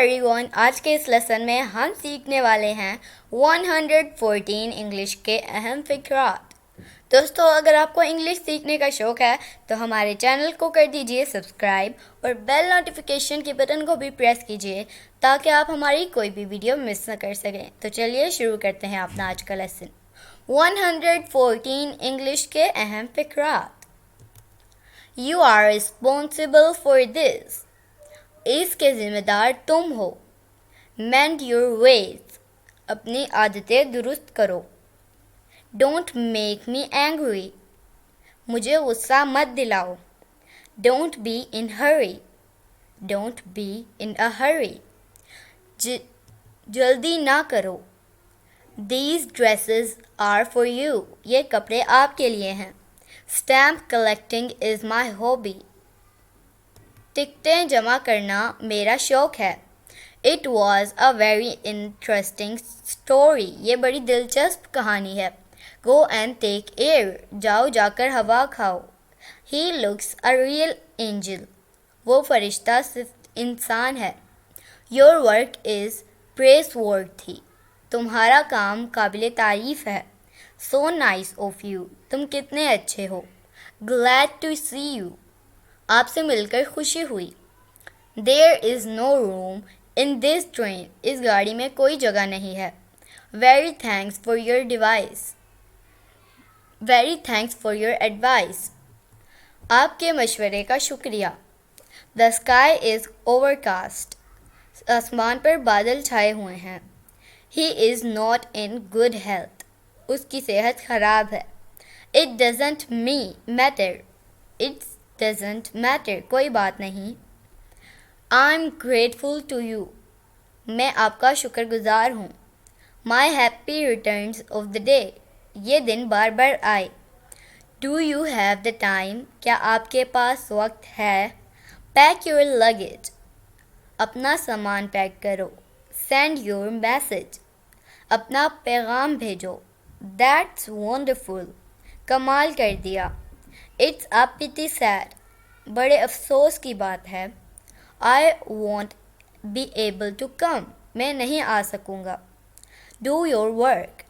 Everyone, आज के इस लेसन में हम सीखने वाले हैं 114 इंग्लिश के अहम फ़िक्रात। दोस्तों, अगर आपको इंग्लिश सीखने का शौक़ है तो हमारे चैनल को कर दीजिए सब्सक्राइब और बेल नोटिफिकेशन के बटन को भी प्रेस कीजिए ताकि आप हमारी कोई भी वीडियो मिस न कर सकें। तो चलिए शुरू करते हैं अपना आज का लेसन। 114 इंग्लिश के अहम फ़िक्रात। You are responsible for this, इसके ज़िम्मेदार तुम हो। मेंड योर वेज, अपनी आदतें दुरुस्त करो। डोंट मेक मी एंग्री, मुझे गुस्सा मत दिलाओ। Don't be in hurry, don't be in a hurry, जल्दी ना करो। These dresses are for you, ये कपड़े आपके लिए हैं। Stamp collecting is my hobby, टिकटें जमा करना मेरा शौक़ है। It was a very interesting story, ये बड़ी दिलचस्प कहानी है। Go and take air, जाओ जाकर हवा खाओ। He looks a real angel, वो फरिश्ता सिर्फ इंसान है। Your work is praiseworthy, तुम्हारा काम काबिल तारीफ़ है। So nice of you, तुम कितने अच्छे हो। Glad to see you, आपसे मिलकर खुशी हुई। There is no room in this train, इस गाड़ी में कोई जगह नहीं है। Very thanks for your device, very thanks for your advice, आपके मशवरे का शुक्रिया। The sky is overcast, आसमान पर बादल छाए हुए हैं। He is not in good health, उसकी सेहत खराब है। It doesn't matter, it doesn't matter, कोई बात नहीं। I'm grateful to you, मैं आपका शुक्रगुजार हूँ। My happy returns of the day, ये दिन बार बार आए। Do you have the time, क्या आपके पास वक्त है। Pack your luggage, अपना सामान पैक करो। Send your message, अपना पैगाम भेजो। That's wonderful, कमाल कर दिया। It's a pity sad, बड़े अफसोस की बात है। I won't be able to come, मैं नहीं आ सकूँगा। Do your work,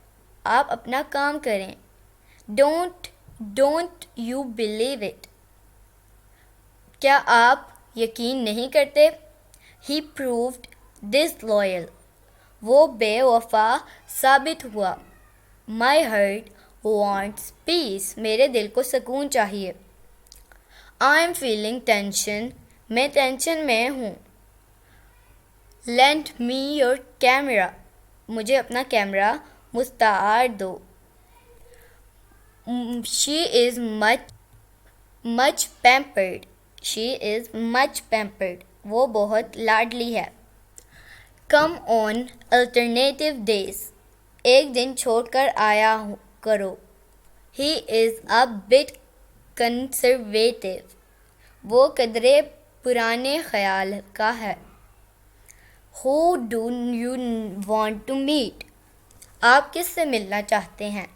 आप अपना काम करें। Don't you believe it, क्या आप यकीन नहीं करते। He proved disloyal, वो बेवफा साबित हुआ। My heart wants peace, मेरे दिल को सुकून चाहिए। I'm feeling tension, मैं टेंशन में हूँ। Lend me your camera, मुझे अपना कैमरा मुस्तार दो। She is much pampered, she is much pampered, वो बहुत लाडली है। Come on alternative days, एक दिन छोड़कर आया करो। He is a bit conservative, वो कदरे पुराने ख्याल का है। Who do you want to meet, आप किससे मिलना चाहते हैं।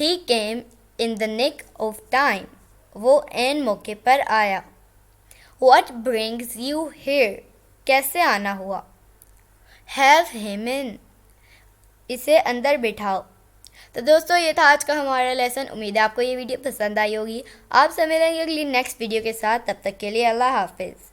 He came in the nick of time, वो ऐन मौके पर आया। What brings you here, कैसे आना हुआ। Have him in, इसे अंदर बिठाओ। तो दोस्तों, ये था आज का हमारा लेसन। उम्मीद है आपको ये वीडियो पसंद आई होगी। आप सब मिलेंगे अगली नेक्स्ट वीडियो के साथ, तब तक के लिए अल्लाह हाफिज़।